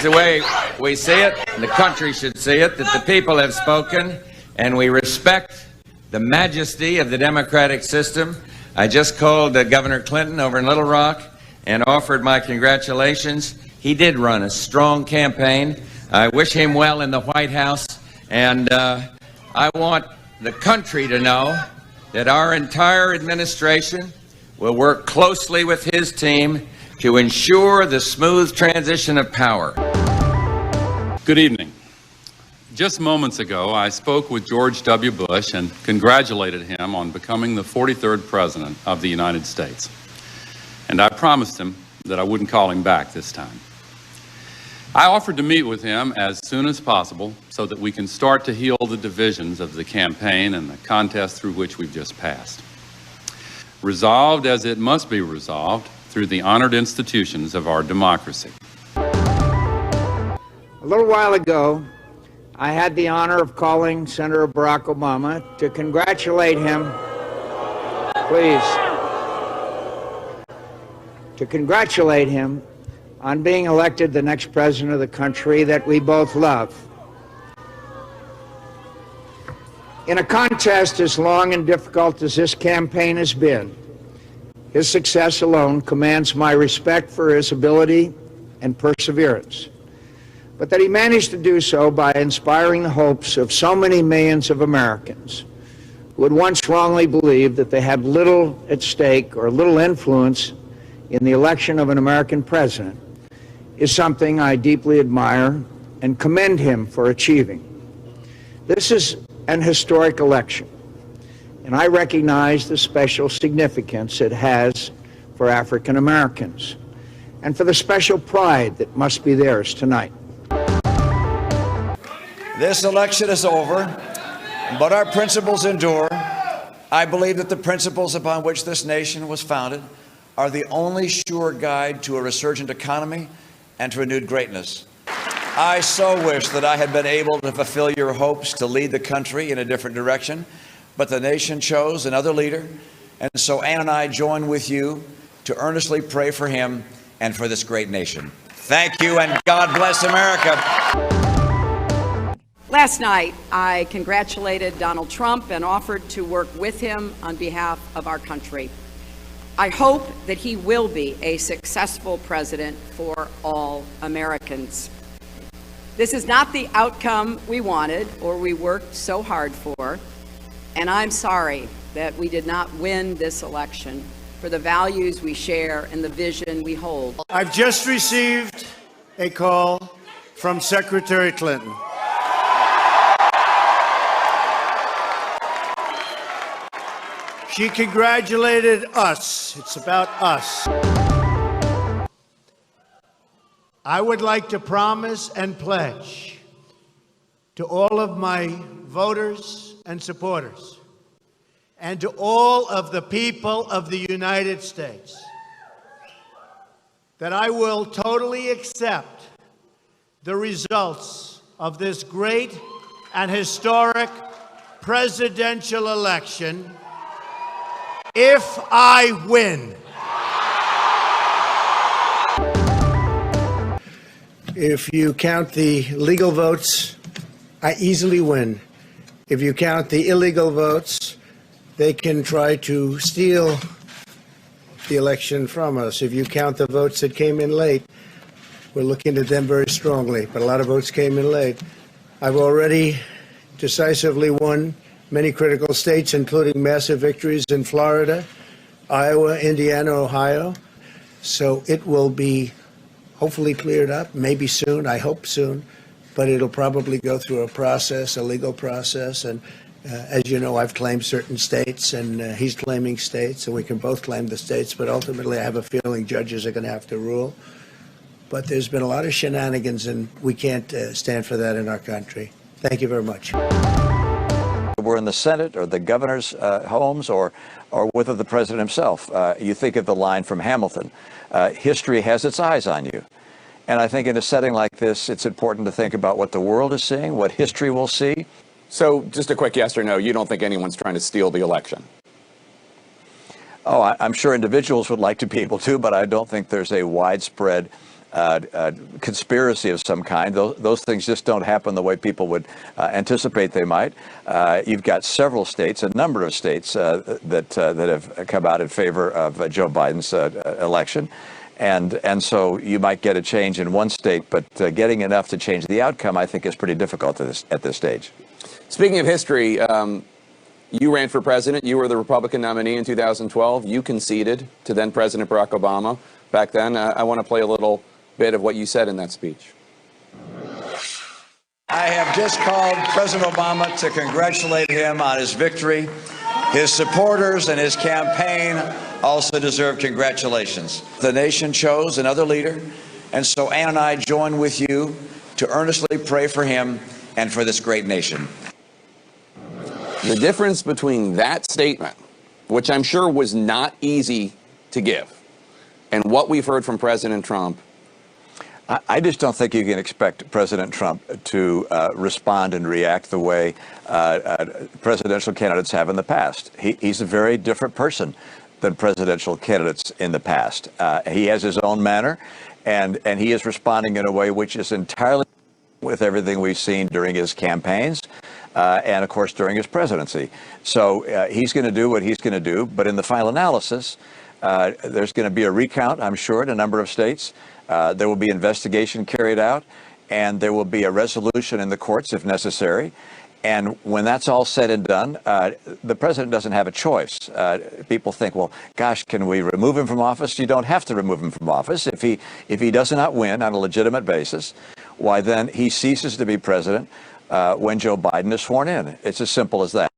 the way we see it, and the country should see it, that the people have spoken, and we respect the majesty of the democratic system. I just called Governor Clinton over in Little Rock and offered my congratulations. He did run a strong campaign. I wish him well in the White House, and I want the country to know that our entire administration will work closely with his team to ensure the smooth transition of power. Good evening. Just moments ago, I spoke with George W. Bush and congratulated him on becoming the 43rd President of the United States. And I promised him that I wouldn't call him back this time. I offered to meet with him as soon as possible so that we can start to heal the divisions of the campaign and the contest through which we've just passed. Resolved as it must be resolved through the honored institutions of our democracy. A little while ago, I had the honor of calling Senator Barack Obama to congratulate him, to congratulate him on being elected the next president of the country that we both love. In a contest as long and difficult as this campaign has been, his success alone commands my respect for his ability and perseverance. But that he managed to do so by inspiring the hopes of so many millions of Americans who had once wrongly believed that they had little at stake or little influence in the election of an American president is something I deeply admire and commend him for achieving. This is an historic election, and I recognize the special significance it has for African Americans and for the special pride that must be theirs tonight. This election is over, but our principles endure. I believe that the principles upon which this nation was founded are the only sure guide to a resurgent economy and to renewed greatness. I so wish that I had been able to fulfill your hopes to lead the country in a different direction, but the nation chose another leader, and so Ann and I join with you to earnestly pray for him and for this great nation. Thank you, and God bless America. Last night, I congratulated Donald Trump and offered to work with him on behalf of our country. I hope that he will be a successful president for all Americans. This is not the outcome we wanted or we worked so hard for, and I'm sorry that we did not win this election for the values we share and the vision we hold. I've just received a call from Secretary Clinton. She congratulated us. It's about us. I would like to promise and pledge to all of my voters and supporters and to all of the people of the United States that I will totally accept the results of this great and historic presidential election if I win. If you count the legal votes, I easily win. If you count the illegal votes, they can try to steal the election from us. If you count the votes that came in late, we're looking at them very strongly, but a lot of votes came in late. I've already decisively won many critical states, including massive victories in Florida, Iowa, Indiana, Ohio. So it will be hopefully cleared up, maybe soon, I hope soon, but it'll probably go through a process, a legal process. And as you know, I've claimed certain states, and he's claiming states, and we can both claim the states, but ultimately I have a feeling judges are going to have to rule. But there's been a lot of shenanigans, and we can't stand for that in our country. Thank you very much. We're in the Senate or the governor's homes or whether the president himself. You think of the line from Hamilton, history has its eyes on you. And I think in a setting like this, it's important to think about what the world is seeing, what history will see. So just a quick yes or no, you don't think anyone's trying to steal the election? Oh, I'm sure individuals would like to be able to, but I don't think there's a widespread conspiracy of some kind. Those things just don't happen the way people would anticipate they might. You've got several states, a number of states that have come out in favor of Joe Biden's election. And so you might get a change in one state, but getting enough to change the outcome, I think, is pretty difficult at this stage. Speaking of history, you ran for president. You were the Republican nominee in 2012. You conceded to then President Barack Obama back then. I want to play a little bit of what you said in that speech. I have just called President Obama to congratulate him on his victory. His supporters and his campaign also deserve congratulations. The nation chose another leader, and so Ann and I join with you to earnestly pray for him and for this great nation. The difference between that statement, which I'm sure was not easy to give, and what we've heard from President Trump. I just don't think you can expect President Trump to respond and react the way presidential candidates have in the past. He's a very different person than presidential candidates in the past. He has his own manner, and he is responding in a way which is entirely with everything we've seen during his campaigns and, of course, during his presidency. So he's going to do what he's going to do. But in the final analysis, there's going to be a recount, I'm sure, in a number of states. There will be investigation carried out, and there will be a resolution in the courts if necessary. And when that's all said and done, the president doesn't have a choice. People think, well, gosh, can we remove him from office? You don't have to remove him from office. If he does not win on a legitimate basis, why then he ceases to be president when Joe Biden is sworn in. It's as simple as that.